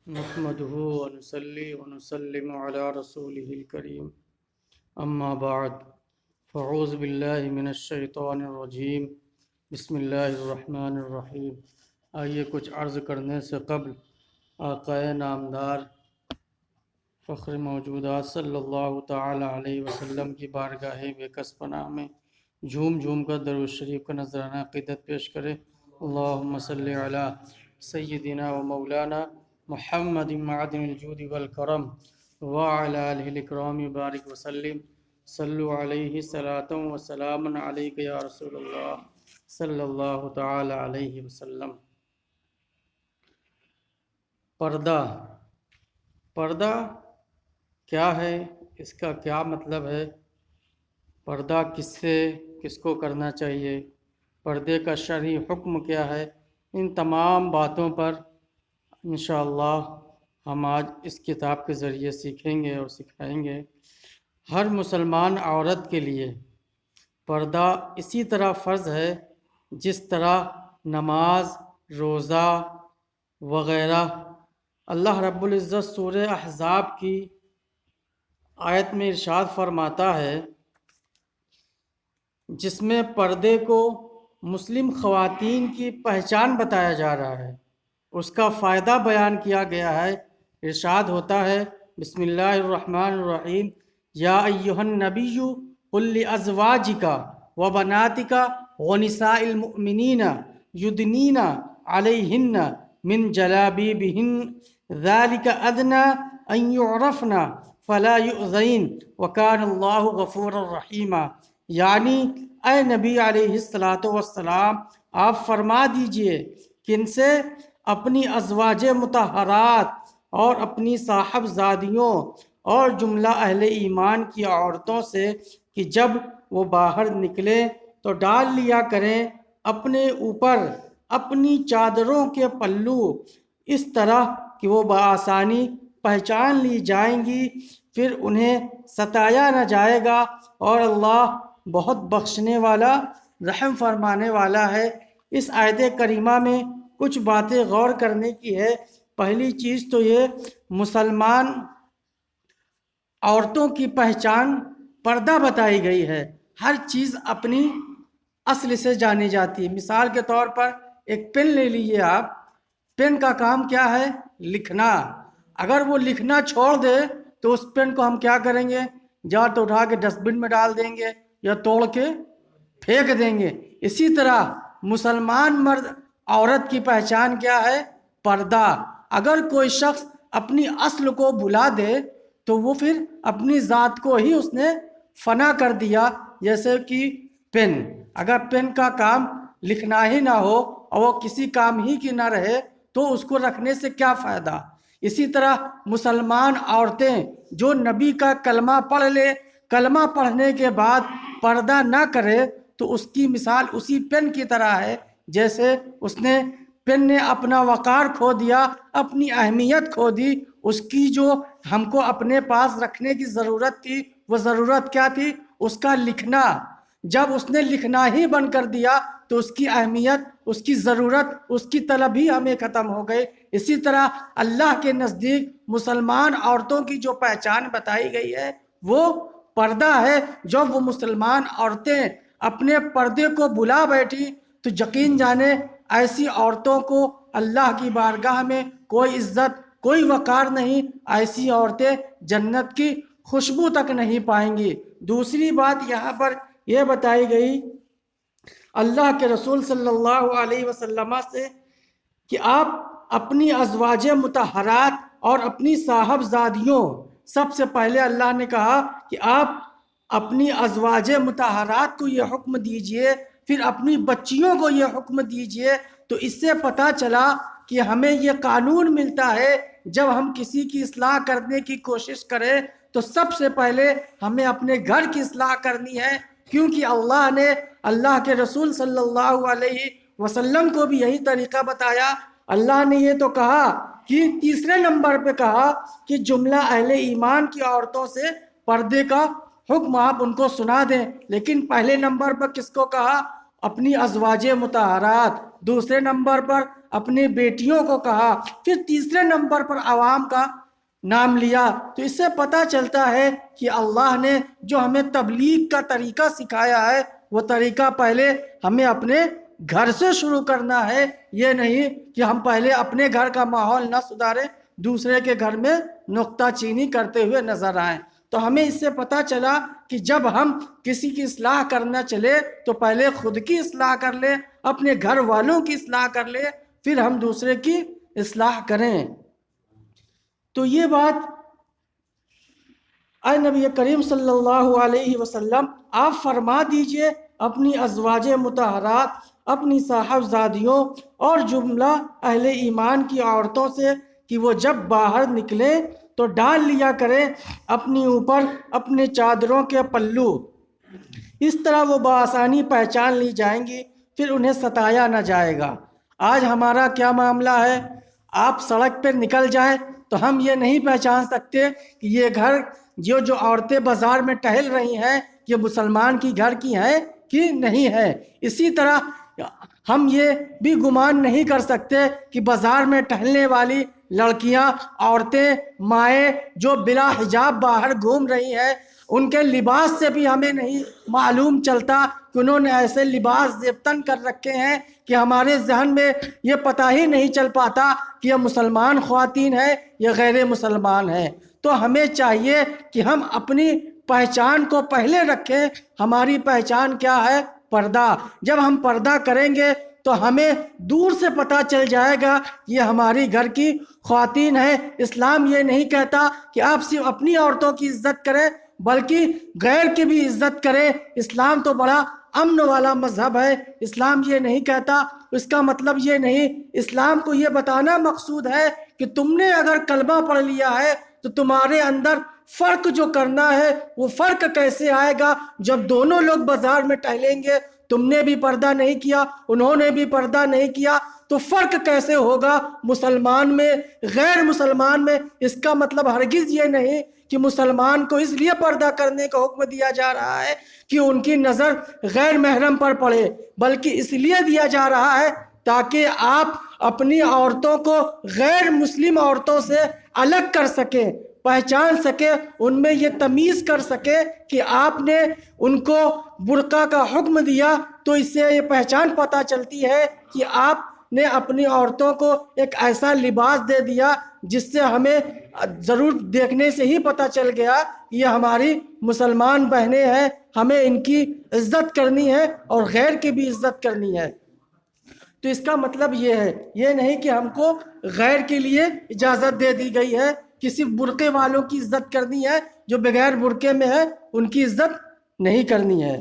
نحمده ونصلي ونسلم على رسوله الكريم اما بعد فاعوذ باللہ من الشیطان الرجیم بسم اللہ الرحمن الرحیم۔ آئیے کچھ عرض کرنے سے قبل آقا نامدار فخر موجودات صلی اللہ تعالی علیہ وسلم کی بارگاہ بے کس پناہ میں جھوم جھوم کر درود شریف کا نذرانہ عقیدت پیش کرے۔ اللہم صلی علی سیدنا و مولانا محمد معدن الجود والکرم وعلی آلہ الاکرام بارک وسلم۔ صلو علیہ صلاۃ و سلام علیک یا رسول اللہ صلی اللہ تعالی علیہ وسلم۔ پردہ کیا ہے، اس کا کیا مطلب ہے، پردہ کس کو کرنا چاہیے، پردے کا شرعی حکم کیا ہے، ان تمام باتوں پر انشاءاللہ ہم آج اس کتاب کے ذریعے سیکھیں گے اور سکھائیں گے۔ ہر مسلمان عورت کے لیے پردہ اسی طرح فرض ہے جس طرح نماز، روزہ وغیرہ۔ اللہ رب العزت سورہ احزاب کی آیت میں ارشاد فرماتا ہے جس میں پردے کو مسلم خواتین کی پہچان بتایا جا رہا ہے، اس کا فائدہ بیان کیا گیا ہے۔ ارشاد ہوتا ہے بسم اللہ الرحمن الرحیم، یا ایہا النبی قل لازواجک و بناتک و نساء المؤمنین یدنین علیہن من جلابیبہن ذالک ادنی ان یعرفن فلا یؤذین وکان اللہ غفورا رحیما۔ یعنی اے نبی علیہ السلام، آپ فرما دیجئے کہ ان سے اپنی ازواج مطہرات اور اپنی صاحبزادیوں اور جملہ اہل ایمان کی عورتوں سے کہ جب وہ باہر نکلیں تو ڈال لیا کریں اپنے اوپر اپنی چادروں کے پلو، اس طرح کہ وہ بآسانی پہچان لی جائیں گی، پھر انہیں ستایا نہ جائے گا، اور اللہ بہت بخشنے والا رحم فرمانے والا ہے۔ اس آیت کریمہ میں کچھ باتیں غور کرنے کی ہے۔ پہلی چیز تو یہ مسلمان عورتوں کی پہچان پردہ بتائی گئی ہے۔ ہر چیز اپنی اصل سے جانی جاتی ہے۔ مثال کے طور پر ایک پین لے لیجیے آپ، پین کا کام کیا ہے؟ لکھنا۔ اگر وہ لکھنا چھوڑ دے تو اس پین کو ہم کیا کریں گے؟ یا تو اٹھا کے ڈسٹ بن میں ڈال دیں گے یا توڑ کے پھینک دیں گے۔ اسی طرح مسلمان مرد عورت کی پہچان کیا ہے؟ پردہ۔ اگر کوئی شخص اپنی اصل کو بھلا دے تو وہ پھر اپنی ذات کو ہی اس نے فنا کر دیا۔ جیسے کہ پین، اگر پین کا کام لکھنا ہی نہ ہو اور وہ کسی کام ہی کی نہ رہے تو اس کو رکھنے سے کیا فائدہ؟ اسی طرح مسلمان عورتیں جو نبی کا کلمہ پڑھ لے، کلمہ پڑھنے کے بعد پردہ نہ کرے تو اس کی مثال اسی پین کی طرح ہے جیسے پین نے اپنا وقار کھو دیا، اپنی اہمیت کھو دی۔ اس کی جو ہم کو اپنے پاس رکھنے کی ضرورت تھی، وہ ضرورت کیا تھی؟ اس کا لکھنا۔ جب اس نے لکھنا ہی بند کر دیا تو اس کی اہمیت، اس کی ضرورت، اس کی طلب ہی ہمیں ختم ہو گئے۔ اسی طرح اللہ کے نزدیک مسلمان عورتوں کی جو پہچان بتائی گئی ہے وہ پردہ ہے۔ جب وہ مسلمان عورتیں اپنے پردے کو بھلا بیٹھی تو یقین جانے ایسی عورتوں کو اللہ کی بارگاہ میں کوئی عزت، کوئی وقار نہیں۔ ایسی عورتیں جنت کی خوشبو تک نہیں پائیں گی۔ دوسری بات یہاں پر یہ بتائی گئی اللہ کے رسول صلی اللہ علیہ وسلم سے کہ آپ اپنی ازواج مطہرات اور اپنی صاحبزادیوں، سب سے پہلے اللہ نے کہا کہ آپ اپنی ازواج مطہرات کو یہ حکم دیجئے، پھر اپنی بچیوں کو یہ حکم دیجئے۔ تو اس سے پتہ چلا کہ ہمیں یہ قانون ملتا ہے جب ہم کسی کی اصلاح کرنے کی کوشش کریں تو سب سے پہلے ہمیں اپنے گھر کی اصلاح کرنی ہے، کیونکہ اللہ نے اللہ کے رسول صلی اللہ علیہ وسلم کو بھی یہی طریقہ بتایا۔ اللہ نے یہ تو کہا کہ تیسرے نمبر پہ کہا کہ جملہ اہل ایمان کی عورتوں سے پردے کا حکم آپ ان کو سنا دیں، لیکن پہلے نمبر پر کس کو کہا؟ اپنی ازواج مطہرات۔ دوسرے نمبر پر اپنی بیٹیوں کو کہا، پھر تیسرے نمبر پر عوام کا نام لیا، تو اس سے پتہ چلتا ہے کہ اللہ نے جو ہمیں تبلیغ کا طریقہ سکھایا ہے وہ طریقہ پہلے ہمیں اپنے گھر سے شروع کرنا ہے۔ یہ نہیں کہ ہم پہلے اپنے گھر کا ماحول نہ سدھاریں، دوسرے کے گھر میں نکتہ چینی کرتے ہوئے نظر آئیں۔ تو ہمیں اس سے پتہ چلا کہ جب ہم کسی کی اصلاح کرنا چلے تو پہلے خود کی اصلاح کر لیں، اپنے گھر والوں کی اصلاح کر لیں، پھر ہم دوسرے کی اصلاح کریں۔ تو یہ بات اے نبی کریم صلی اللہ علیہ وسلم آپ فرما دیجئے اپنی ازواج مطہرات، اپنی صاحبزادیوں اور جملہ اہل ایمان کی عورتوں سے کہ وہ جب باہر نکلیں تو ڈال لیا کریں اپنی اوپر اپنے چادروں کے پلو، اس طرح وہ بآسانی پہچان لی جائیں گی، پھر انہیں ستایا نہ جائے گا۔ آج ہمارا کیا معاملہ ہے؟ آپ سڑک پہ نکل جائیں تو ہم یہ نہیں پہچان سکتے کہ یہ گھر جو عورتیں بازار میں ٹہل رہی ہیں یہ مسلمان کی گھر کی ہیں کہ نہیں ہے۔ اسی طرح ہم یہ بھی گمان نہیں کر سکتے کہ بازار میں ٹہلنے والی لڑکیاں، عورتیں، مائیں جو بلا حجاب باہر گھوم رہی ہیں، ان کے لباس سے بھی ہمیں نہیں معلوم چلتا کہ انہوں نے ایسے لباس زیبتن کر رکھے ہیں کہ ہمارے ذہن میں یہ پتہ ہی نہیں چل پاتا کہ یہ مسلمان خواتین ہیں یا غیر مسلمان ہیں۔ تو ہمیں چاہیے کہ ہم اپنی پہچان کو پہلے رکھیں۔ ہماری پہچان کیا ہے؟ پردہ۔ جب ہم پردہ کریں گے تو ہمیں دور سے پتہ چل جائے گا یہ ہماری گھر کی خواتین ہیں۔ اسلام یہ نہیں کہتا کہ آپ صرف اپنی عورتوں کی عزت کریں بلکہ غیر کی بھی عزت کریں۔ اسلام تو بڑا امن والا مذہب ہے۔ اسلام یہ نہیں کہتا، اس کا مطلب یہ نہیں، اسلام کو یہ بتانا مقصود ہے کہ تم نے اگر کلمہ پڑھ لیا ہے تو تمہارے اندر فرق جو کرنا ہے وہ فرق کیسے آئے گا جب دونوں لوگ بازار میں ٹہلیں گے، تم نے بھی پردہ نہیں کیا، انہوں نے بھی پردہ نہیں کیا، تو فرق کیسے ہوگا مسلمان میں غیر مسلمان میں؟ اس کا مطلب ہرگز یہ نہیں کہ مسلمان کو اس لیے پردہ کرنے کا حکم دیا جا رہا ہے کہ ان کی نظر غیر محرم پر پڑے، بلکہ اس لیے دیا جا رہا ہے تاکہ آپ اپنی عورتوں کو غیر مسلم عورتوں سے الگ کر سکیں، پہچان سکیں، ان میں یہ تمیز کر سکیں کہ آپ نے ان کو برقع کا حکم دیا تو اس سے یہ پہچان پتہ چلتی ہے کہ آپ نے اپنی عورتوں کو ایک ایسا لباس دے دیا جس سے ہمیں ضرور دیکھنے سے ہی پتہ چل گیا کہ یہ ہماری مسلمان بہنیں ہیں، ہمیں ان کی عزت کرنی ہے اور غیر کی بھی عزت کرنی ہے۔ تو اس کا مطلب یہ ہے، یہ نہیں کہ ہم کو غیر کے لیے اجازت دے دی گئی ہے کہ صرف برقعے والوں کی عزت کرنی ہے، جو بغیر برقعے میں ہے ان کی عزت نہیں کرنی ہے۔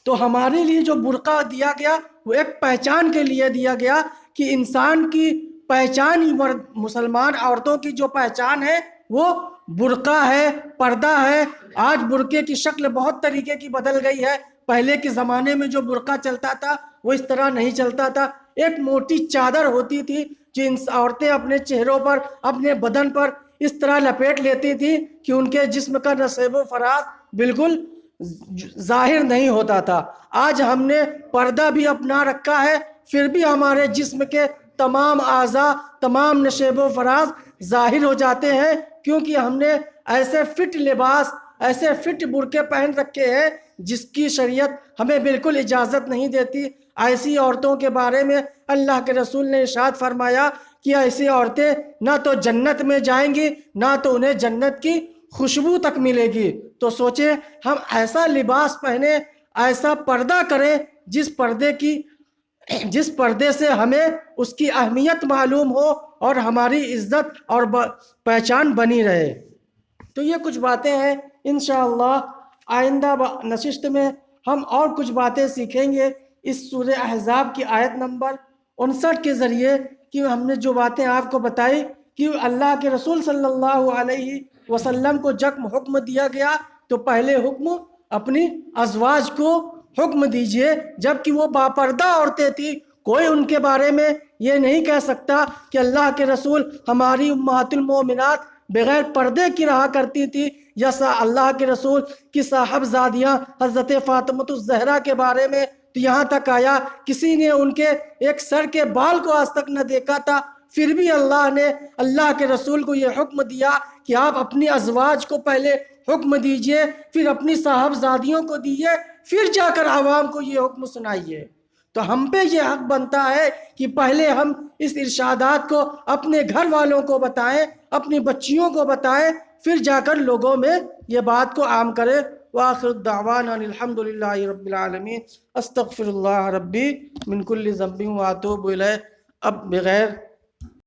تو ہمارے لیے جو برقع دیا گیا وہ ایک پہچان کے لیے دیا گیا کہ انسان کی پہچان ہی مسلمان عورتوں کی جو پہچان ہے وہ برقع ہے، پردہ ہے۔ آج برقعے کی شکل بہت طریقے کی بدل گئی ہے۔ پہلے کے زمانے میں جو برقع چلتا تھا وہ اس طرح نہیں چلتا تھا، ایک موٹی چادر ہوتی تھی جو عورتیں اپنے چہروں پر، اپنے بدن پر اس طرح لپیٹ لیتی تھی کہ ان کے جسم کا نصیب و فراز بالکل ظاہر نہیں ہوتا تھا۔ آج ہم نے پردہ بھی اپنا رکھا ہے، پھر بھی ہمارے جسم کے تمام اعضاء، تمام نشیب و فراز ظاہر ہو جاتے ہیں، کیونکہ ہم نے ایسے فٹ لباس، ایسے فٹ برقعے پہن رکھے ہیں جس کی شریعت ہمیں بالکل اجازت نہیں دیتی۔ ایسی عورتوں کے بارے میں اللہ کے رسول نے ارشاد فرمایا کہ ایسی عورتیں نہ تو جنت میں جائیں گی، نہ تو انہیں جنت کی خوشبو تک ملے گی۔ تو سوچیں ہم ایسا لباس پہنے، ایسا پردہ کریں جس پردے سے ہمیں اس کی اہمیت معلوم ہو اور ہماری عزت اور پہچان بنی رہے۔ تو یہ کچھ باتیں ہیں، انشاءاللہ آئندہ نشست میں ہم اور کچھ باتیں سیکھیں گے اس سورہ احزاب کی آیت نمبر 59 کے ذریعے، کہ ہم نے جو باتیں آپ کو بتائی کہ اللہ کے رسول صلی اللہ علیہ وسلم کو جب حکم دیا گیا تو پہلے حکم اپنی ازواج کو حکم دیجئے، جبکہ وہ باپردہ عورتیں تھیں۔ کوئی ان کے بارے میں یہ نہیں کہہ سکتا کہ اللہ کے رسول ہماری امہات المومنات بغیر پردے کی رہا کرتی تھی، یا اللہ کے رسول کی صاحبزادیاں حضرت فاطمہ الزہرا کے بارے میں تو یہاں تک آیا کسی نے ان کے ایک سر کے بال کو آج تک نہ دیکھا تھا، پھر بھی اللہ نے اللہ کے رسول کو یہ حکم دیا کہ آپ اپنی ازواج کو پہلے حکم دیجئے، پھر اپنی صاحبزادیوں کو دیجئے، پھر جا کر عوام کو یہ حکم سنائیے۔ تو ہم پہ یہ حق بنتا ہے کہ پہلے ہم اس ارشادات کو اپنے گھر والوں کو بتائیں، اپنی بچیوں کو بتائیں، پھر جا کر لوگوں میں یہ بات کو عام کریں۔ وآخر الدعوانا الحمدللہ رب العالمین، استغفر اللہ ربی من کل ذنب واتوب الیہ۔ اب بغیر